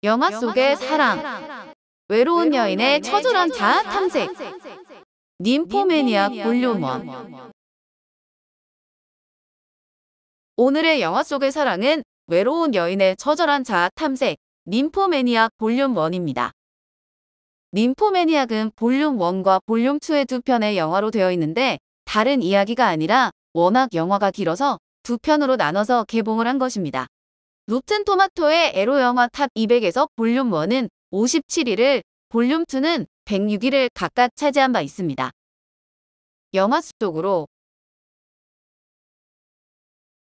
영화 속의 사랑, 외로운 여인의 처절한 자아 탐색, ним포매니악 볼륨 1. 오늘의 영화 속의 사랑은 외로운 여인의 처절한 자아 탐색, ним포매니악 볼륨 1입니다. ним포매니악은 볼륨 1과 볼륨 2의 두 편의 영화로 되어 있는데 다른 이야기가 아니라 워낙 영화가 길어서 두 편으로 나눠서 개봉을 한 것입니다. 로튼 토마토의 에로 영화 탑 200에서 볼륨 1은 57위를, 볼륨 2는 106위를 각각 차지한 바 있습니다. 영화 속으로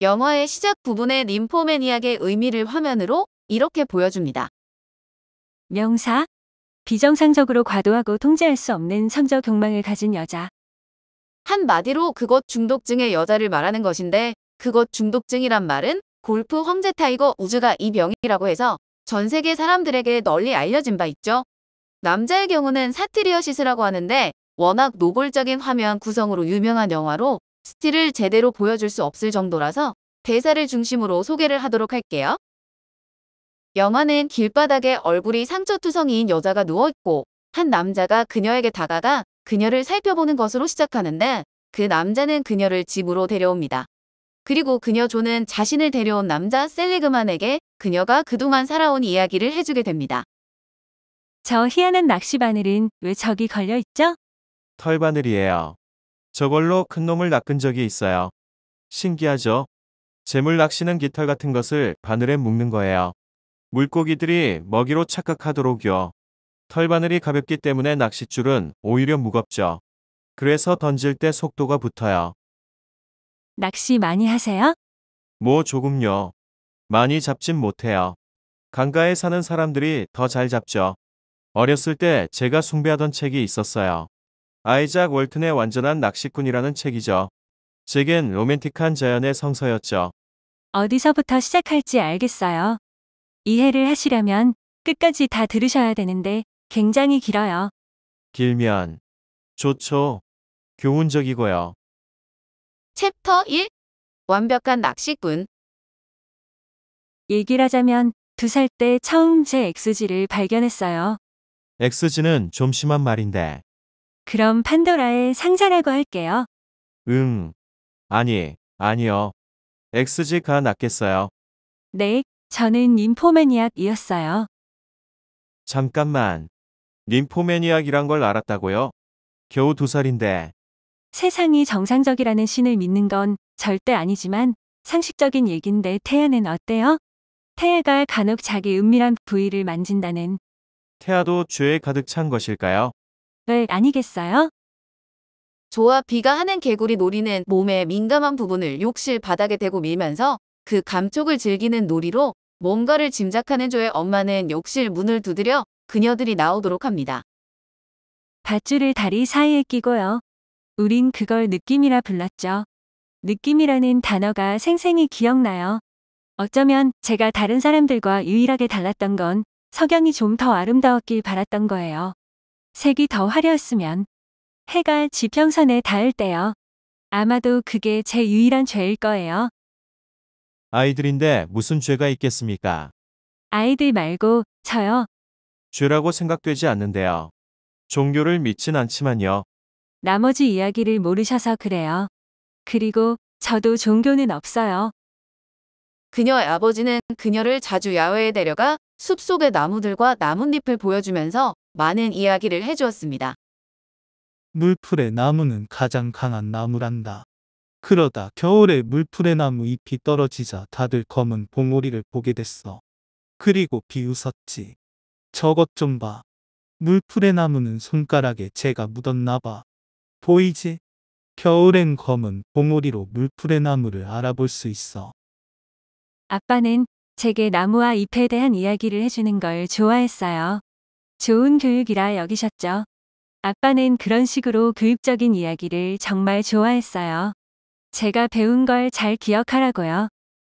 영화의 시작 부분의 ним포매니악의 의미를 화면으로 이렇게 보여줍니다. 명사, 비정상적으로 과도하고 통제할 수 없는 성적 욕망을 가진 여자. 한마디로 그것 중독증의 여자를 말하는 것인데, 그것 중독증이란 말은 골프 황제 타이거 우즈가 이 병이라고 해서 전 세계 사람들에게 널리 알려진 바 있죠. 남자의 경우는 사티리어시스라고 하는데 워낙 노골적인 화면 구성으로 유명한 영화로 스틸을 제대로 보여줄 수 없을 정도라서 대사를 중심으로 소개를 하도록 할게요. 영화는 길바닥에 얼굴이 상처투성이인 여자가 누워있고 한 남자가 그녀에게 다가가 그녀를 살펴보는 것으로 시작하는데, 그 남자는 그녀를 집으로 데려옵니다. 그리고 그녀 조는 자신을 데려온 남자 셀리그만에게 그녀가 그동안 살아온 이야기를 해주게 됩니다. 저 희한한 낚시 바늘은 왜 저기 걸려있죠? 털바늘이에요. 저걸로 큰 놈을 낚은 적이 있어요. 신기하죠? 재물 낚시는 깃털 같은 것을 바늘에 묶는 거예요. 물고기들이 먹이로 착각하도록요. 털바늘이 가볍기 때문에 낚싯줄은 오히려 무겁죠. 그래서 던질 때 속도가 붙어요. 낚시 많이 하세요? 뭐 조금요. 많이 잡진 못해요. 강가에 사는 사람들이 더 잘 잡죠. 어렸을 때 제가 숭배하던 책이 있었어요. 아이작 월튼의 완전한 낚시꾼이라는 책이죠. 제겐 로맨틱한 자연의 성서였죠. 어디서부터 시작할지 알겠어요. 이해를 하시려면 끝까지 다 들으셔야 되는데 굉장히 길어요. 길면 좋죠. 교훈적이고요. 챕터 1. 완벽한 낚시꾼. 얘기를 하자면 2살 때 처음 제 XG를 발견했어요. XG는 좀 심한 말인데. 그럼 판도라의 상자라고 할게요. 아니요. XG가 낫겠어요. 네, 저는 ним포매니악이었어요. 잠깐만. ним포매니악이란 걸 알았다고요? 겨우 2살인데. 세상이 정상적이라는 신을 믿는 건 절대 아니지만 상식적인 얘긴데 태아는 어때요? 태아가 간혹 자기 은밀한 부위를 만진다는 태아도 죄에 가득 찬 것일까요? 왜 아니겠어요? 조와 비가 하는 개구리 놀이는 몸의 민감한 부분을 욕실 바닥에 대고 밀면서 그 감촉을 즐기는 놀이로 뭔가를 짐작하는 조의 엄마는 욕실 문을 두드려 그녀들이 나오도록 합니다. 밧줄을 다리 사이에 끼고요. 우린 그걸 느낌이라 불렀죠. 느낌이라는 단어가 생생히 기억나요. 어쩌면 제가 다른 사람들과 유일하게 달랐던 건 석양이 좀 더 아름다웠길 바랐던 거예요. 색이 더 화려했으면, 해가 지평선에 닿을 때요. 아마도 그게 제 유일한 죄일 거예요. 아이들인데 무슨 죄가 있겠습니까? 아이들 말고 저요. 죄라고 생각되지 않는데요. 종교를 믿진 않지만요. 나머지 이야기를 모르셔서 그래요. 그리고 저도 종교는 없어요. 그녀의 아버지는 그녀를 자주 야외에 데려가 숲속의 나무들과 나뭇잎을 보여주면서 많은 이야기를 해주었습니다. 물풀의 나무는 가장 강한 나무란다. 그러다 겨울에 물풀의 나무 잎이 떨어지자 다들 검은 봉오리를 보게 됐어. 그리고 비웃었지. 저것 좀 봐. 물풀의 나무는 손가락에 재가 묻었나 봐. 보이지? 겨울엔 검은 봉오리로 물풀의 나무를 알아볼 수 있어. 아빠는 제게 나무와 잎에 대한 이야기를 해주는 걸 좋아했어요. 좋은 교육이라 여기셨죠. 아빠는 그런 식으로 교육적인 이야기를 정말 좋아했어요. 제가 배운 걸 잘 기억하라고요.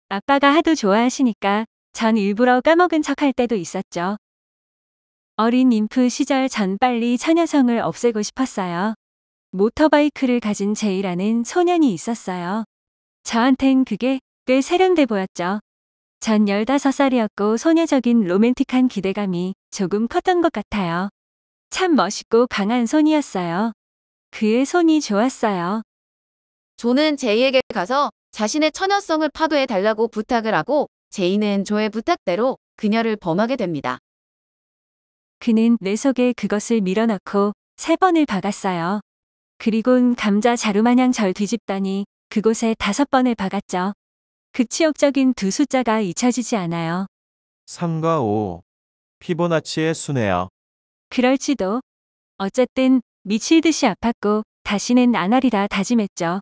아빠가 하도 좋아하시니까 전 일부러 까먹은 척할 때도 있었죠. 어린 ним프 시절 전 빨리 처녀성을 없애고 싶었어요. 모터바이크를 가진 제이라는 소년이 있었어요. 저한텐 그게 꽤 세련돼 보였죠. 전 15살이었고 소녀적인 로맨틱한 기대감이 조금 컸던 것 같아요. 참 멋있고 강한 손이었어요. 그의 손이 좋았어요. 조는 제이에게 가서 자신의 처녀성을 파괴해 달라고 부탁을 하고 제이는 조의 부탁대로 그녀를 범하게 됩니다. 그는 내 속에 그것을 밀어넣고 3번을 박았어요. 그리곤 감자 자루마냥 절 뒤집더니 그곳에 5번을 박았죠. 그 치욕적인 두 숫자가 잊혀지지 않아요. 3과 5. 피보나치의 수네요. 그럴지도. 어쨌든 미칠 듯이 아팠고 다시는 안 하리라 다짐했죠.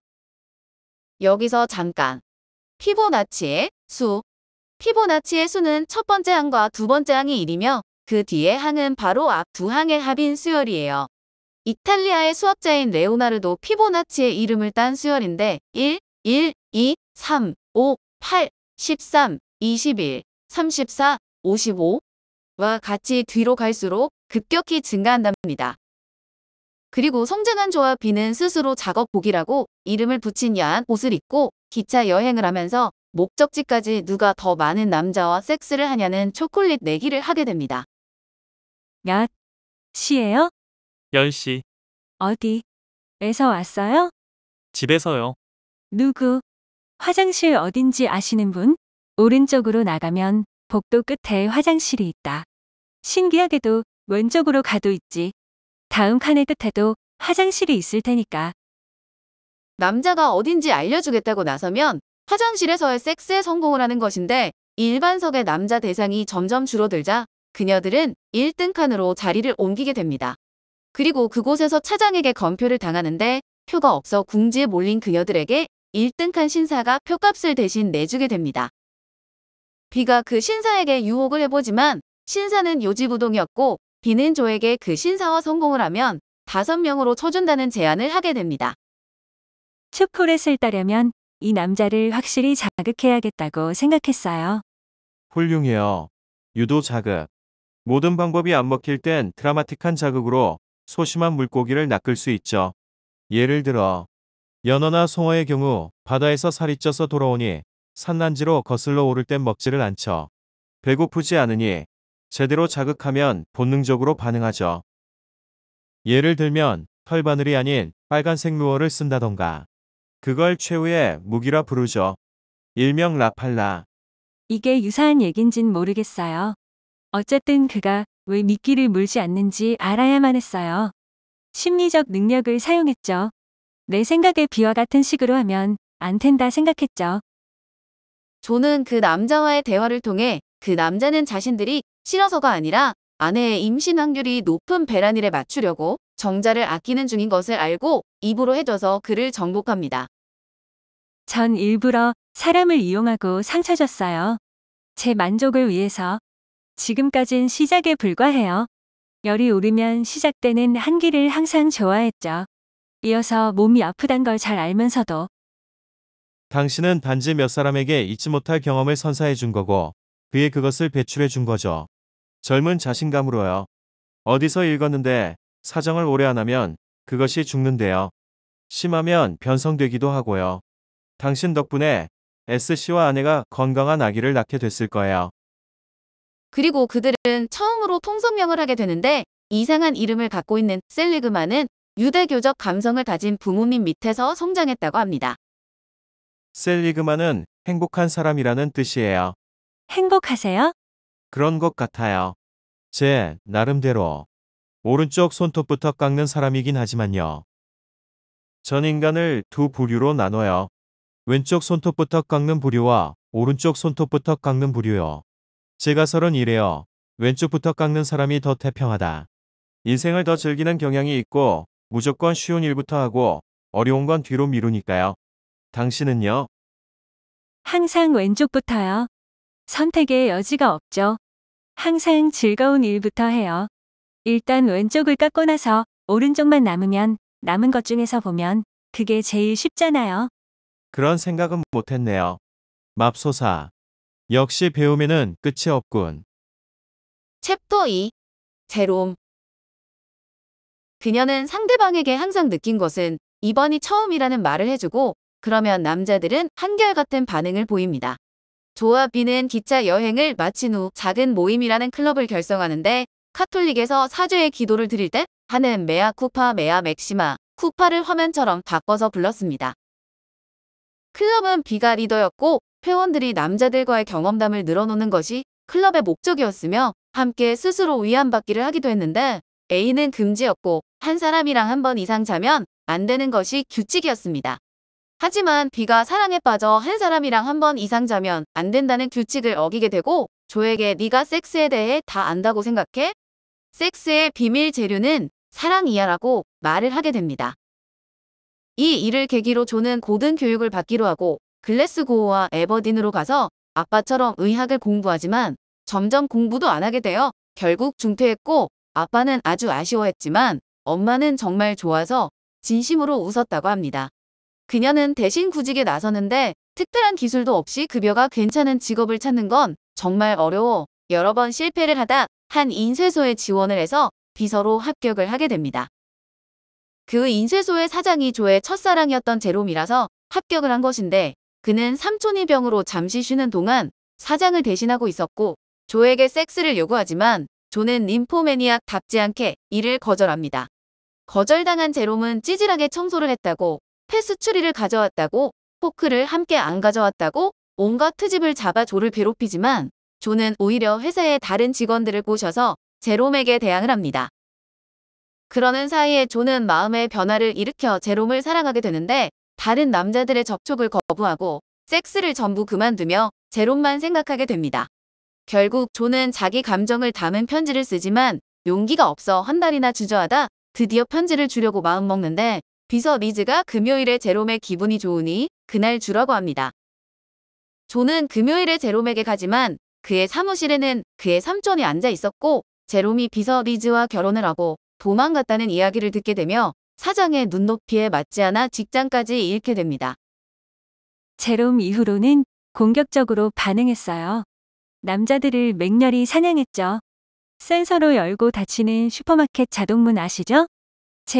여기서 잠깐. 피보나치의 수. 피보나치의 수는 첫 번째 항과 두 번째 항이 1이며 그 뒤의 항은 바로 앞 두 항의 합인 수열이에요. 이탈리아의 수학자인 레오나르도 피보나치의 이름을 딴 수열인데 1, 1, 2, 3, 5, 8, 13, 21, 34, 55와 같이 뒤로 갈수록 급격히 증가한답니다. 그리고 성장한 조와 비는 스스로 작업복이라고 이름을 붙인 야한 옷을 입고 기차 여행을 하면서 목적지까지 누가 더 많은 남자와 섹스를 하냐는 초콜릿 내기를 하게 됩니다. 몇 시예요? 10시. 어디? 에서 왔어요? 집에서요. 누구? 화장실 어딘지 아시는 분? 오른쪽으로 나가면 복도 끝에 화장실이 있다. 신기하게도 왼쪽으로 가도 있지. 다음 칸의 끝에도 화장실이 있을 테니까. 남자가 어딘지 알려주겠다고 나서면 화장실에서의 섹스에 성공을 하는 것인데 일반석의 남자 대상이 점점 줄어들자 그녀들은 1등 칸으로 자리를 옮기게 됩니다. 그리고 그곳에서 차장에게 검표를 당하는데 표가 없어 궁지에 몰린 그녀들에게 1등 칸 신사가 표값을 대신 내주게 됩니다. 비가 그 신사에게 유혹을 해보지만 신사는 요지부동이었고 비는 조에게 그 신사와 성공을 하면 5명으로 쳐준다는 제안을 하게 됩니다. 초콜릿을 따려면 이 남자를 확실히 자극해야겠다고 생각했어요. 훌륭해요. 유도 자극. 모든 방법이 안 먹힐 땐 드라마틱한 자극으로 소심한 물고기를 낚을 수 있죠. 예를 들어 연어나 송어의 경우 바다에서 살이 쪄서 돌아오니 산란지로 거슬러 오를 땐 먹지를 않죠. 배고프지 않으니 제대로 자극하면 본능적으로 반응하죠. 예를 들면 털바늘이 아닌 빨간색 루어를 쓴다던가. 그걸 최후의 무기라 부르죠. 일명 라팔라. 이게 유사한 얘긴진 모르겠어요. 어쨌든 그가 왜 미끼를 물지 않는지 알아야만 했어요. 심리적 능력을 사용했죠. 내 생각에 비와 같은 식으로 하면 안 된다 생각했죠. 조는 그 남자와의 대화를 통해 그 남자는 자신들이 싫어서가 아니라 아내의 임신 확률이 높은 배란일에 맞추려고 정자를 아끼는 중인 것을 알고 입으로 해줘서 그를 정복합니다. 전 일부러 사람을 이용하고 상처 줬어요. 제 만족을 위해서. 지금까진 시작에 불과해요. 열이 오르면 시작되는 한기를 항상 좋아했죠. 이어서 몸이 아프단 걸 잘 알면서도. 당신은 단지 몇 사람에게 잊지 못할 경험을 선사해 준 거고 그의 그것을 배출해 준 거죠. 젊은 자신감으로요. 어디서 읽었는데 사정을 오래 안 하면 그것이 죽는데요. 심하면 변성되기도 하고요. 당신 덕분에 S씨와 아내가 건강한 아기를 낳게 됐을 거예요. 그리고 그들은 처음으로 통성명을 하게 되는데 이상한 이름을 갖고 있는 셀리그만은 유대교적 감성을 가진 부모님 밑에서 성장했다고 합니다. 셀리그만은 행복한 사람이라는 뜻이에요. 행복하세요? 그런 것 같아요. 제 나름대로 오른쪽 손톱부터 깎는 사람이긴 하지만요. 전 인간을 두 부류로 나눠요. 왼쪽 손톱부터 깎는 부류와 오른쪽 손톱부터 깎는 부류요. 제가설은 이래요. 왼쪽부터 깎는 사람이 더 태평하다. 인생을 더 즐기는 경향이 있고 무조건 쉬운 일부터 하고 어려운 건 뒤로 미루니까요. 당신은요? 항상 왼쪽부터요. 선택의 여지가 없죠. 항상 즐거운 일부터 해요. 일단 왼쪽을 깎고 나서 오른쪽만 남으면 남은 것 중에서 보면 그게 제일 쉽잖아요. 그런 생각은 못했네요. 맙소사. 역시 배움에는 끝이 없군. 챕터 2. 제롬. 그녀는 상대방에게 항상 느낀 것은 이번이 처음이라는 말을 해주고 그러면 남자들은 한결같은 반응을 보입니다. 조와 B는 기차 여행을 마친 후 작은 모임이라는 클럽을 결성하는데 카톨릭에서 사죄의 기도를 드릴 때 하는 메아 쿠파 메아 맥시마 쿠파를 화면처럼 바꿔서 불렀습니다. 클럽은 B가 리더였고 회원들이 남자들과의 경험담을 늘어놓는 것이 클럽의 목적이었으며 함께 스스로 위안받기를 하기도 했는데 A는 금지였고 한 사람이랑 한 번 이상 자면 안 되는 것이 규칙이었습니다. 하지만 B가 사랑에 빠져 한 사람이랑 한 번 이상 자면 안 된다는 규칙을 어기게 되고 조에게 네가 섹스에 대해 다 안다고 생각해? 섹스의 비밀 재료는 사랑이야 라고 말을 하게 됩니다. 이 일을 계기로 조는 고등 교육을 받기로 하고 글래스고우와 에버딘으로 가서 아빠처럼 의학을 공부하지만 점점 공부도 안 하게 되어 결국 중퇴했고 아빠는 아주 아쉬워했지만 엄마는 정말 좋아서 진심으로 웃었다고 합니다. 그녀는 대신 구직에 나서는데 특별한 기술도 없이 급여가 괜찮은 직업을 찾는 건 정말 어려워 여러 번 실패를 하다 한 인쇄소에 지원을 해서 비서로 합격을 하게 됩니다. 그 인쇄소의 사장이 조의 첫사랑이었던 제롬이라서 합격을 한 것인데 그는 삼촌이 병으로 잠시 쉬는 동안 사장을 대신하고 있었고 조에게 섹스를 요구하지만 조는 ним포매니악답지 않게 이를 거절합니다. 거절당한 제롬은 찌질하게 청소를 했다고 패스 추리를 가져왔다고 포크를 함께 안 가져왔다고 온갖 트집을 잡아 조를 괴롭히지만 조는 오히려 회사의 다른 직원들을 꼬셔서 제롬에게 대항을 합니다. 그러는 사이에 조는 마음의 변화를 일으켜 제롬을 사랑하게 되는데 다른 남자들의 접촉을 거부하고 섹스를 전부 그만두며 제롬만 생각하게 됩니다. 결국 조는 자기 감정을 담은 편지를 쓰지만 용기가 없어 한 달이나 주저하다 드디어 편지를 주려고 마음먹는데 비서 리즈가 금요일에 제롬의 기분이 좋으니 그날 주라고 합니다. 조는 금요일에 제롬에게 가지만 그의 사무실에는 그의 삼촌이 앉아 있었고 제롬이 비서 리즈와 결혼을 하고 도망갔다는 이야기를 듣게 되며 사장의 눈높이에 맞지 않아 직장까지 잃게 됩니다. 제롬 이후로는 공격적으로 반응했어요. 남자들을 맹렬히 사냥했죠. 센서로 열고 닫히는 슈퍼마켓 자동문 아시죠?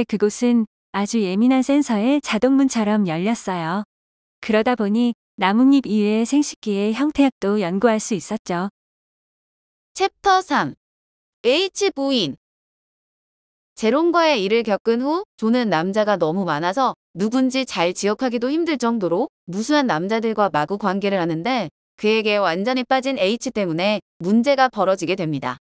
그곳은 아주 예민한 센서의 자동문처럼 열렸어요. 그러다 보니 나뭇잎 이외의 생식기의 형태학도 연구할 수 있었죠. 챕터 3 H 부인 제롬과의 일을 겪은 후 조는 남자가 너무 많아서 누군지 잘 기억하기도 힘들 정도로 무수한 남자들과 마구 관계를 하는데 그에게 완전히 빠진 H 때문에 문제가 벌어지게 됩니다.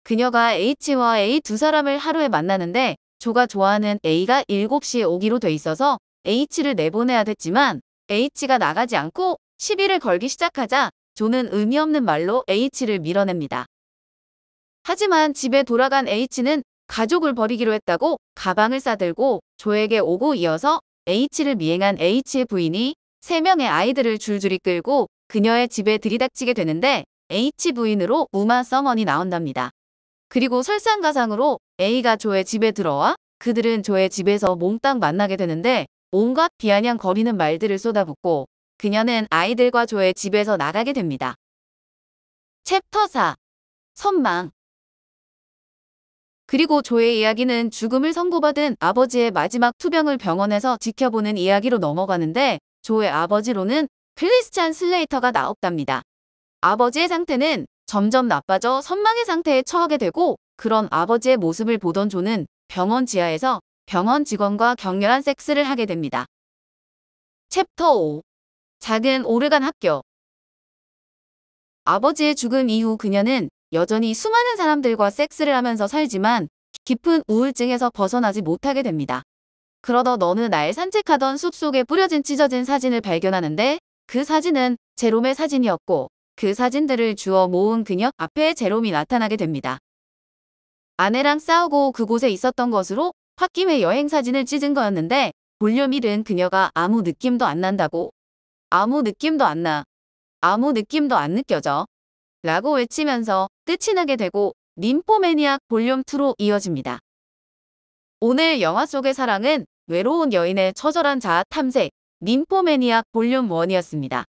그녀가 H와 A 두 사람을 하루에 만나는데 조가 좋아하는 A가 7시에 오기로 돼 있어서 H를 내보내야 됐지만 H가 나가지 않고 시비를 걸기 시작하자 조는 의미 없는 말로 H를 밀어냅니다. 하지만 집에 돌아간 H는 가족을 버리기로 했다고 가방을 싸들고 조에게 오고 이어서 H를 미행한 H의 부인이 3명의 아이들을 줄줄이 끌고 그녀의 집에 들이닥치게 되는데 H 부인으로 우마 서먼이 나온답니다. 그리고 설상가상으로 A가 조의 집에 들어와 그들은 조의 집에서 몽땅 만나게 되는데 온갖 비아냥거리는 말들을 쏟아붓고 그녀는 아이들과 조의 집에서 나가게 됩니다. 챕터 4 선망 그리고 조의 이야기는 죽음을 선고받은 아버지의 마지막 투병을 병원에서 지켜보는 이야기로 넘어가는데 조의 아버지로는 크리스찬 슬레이터가 나옵답니다. 아버지의 상태는 점점 나빠져 선망의 상태에 처하게 되고 그런 아버지의 모습을 보던 조는 병원 지하에서 병원 직원과 격렬한 섹스를 하게 됩니다. 챕터 5 작은 오르간 학교 아버지의 죽음 이후 그녀는 여전히 수많은 사람들과 섹스를 하면서 살지만 깊은 우울증에서 벗어나지 못하게 됩니다. 그러던 어느 날 산책하던 숲속에 뿌려진 찢어진 사진을 발견하는데 그 사진은 제롬의 사진이었고 그 사진들을 주워 모은 그녀 앞에 제롬이 나타나게 됩니다. 아내랑 싸우고 그곳에 있었던 것으로 홧김에 여행 사진을 찢은 거였는데 볼륨 1은 그녀가 아무 느낌도 안 난다고 아무 느낌도 안 나. 아무 느낌도 안 느껴져. 라고 외치면서 끝이 나게 되고 ним포매니악 볼륨 2로 이어집니다. 오늘 영화 속의 사랑은 외로운 여인의 처절한 자아 탐색 ним포매니악 볼륨 1이었습니다.